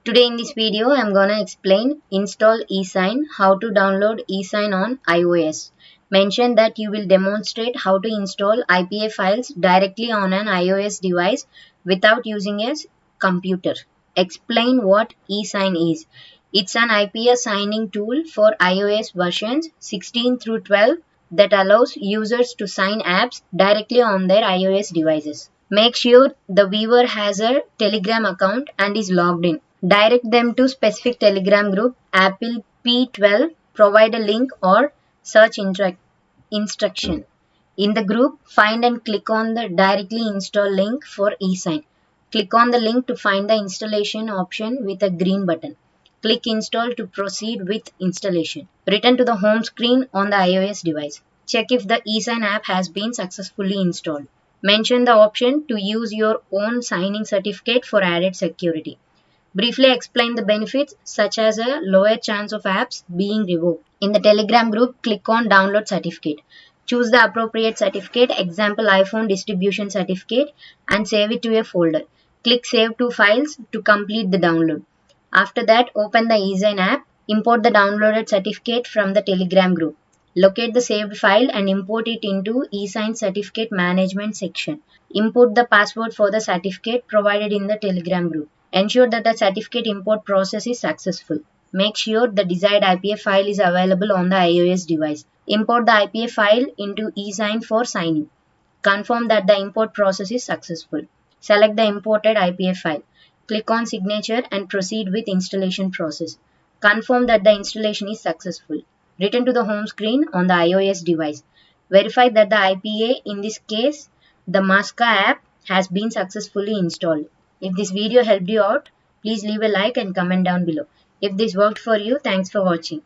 Today in this video, I'm gonna explain install Esign, how to download Esign on iOS. Mention that you will demonstrate how to install IPA files directly on an iOS device without using a computer. Explain what Esign is. It's an IPA signing tool for iOS versions 16 through 12 that allows users to sign apps directly on their iOS devices. Make sure the viewer has a Telegram account and is logged in. Direct them to specific Telegram group, Apple P12, provide a link or search instruction. In the group, find and click on the directly install link for eSign. Click on the link to find the installation option with a green button. Click install to proceed with installation. Return to the home screen on the iOS device. Check if the eSign app has been successfully installed. Mention the option to use your own signing certificate for added security. Briefly explain the benefits such as a lower chance of apps being revoked. In the Telegram group, click on download certificate. Choose the appropriate certificate, example iPhone distribution certificate, and save it to a folder. Click save to files to complete the download. After that, open the Esign app. Import the downloaded certificate from the Telegram group. Locate the saved file and import it into eSign certificate management section. Import the password for the certificate provided in the Telegram group. Ensure that the certificate import process is successful. Make sure the desired IPA file is available on the iOS device. Import the IPA file into eSign for signing. Confirm that the import process is successful. Select the imported IPA file. Click on signature and proceed with installation process. Confirm that the installation is successful. Return to the home screen on the iOS device. Verify that the IPA, in this case the Masca app, has been successfully installed. If this video helped you out, please leave a like and comment down below. If this worked for you, thanks for watching.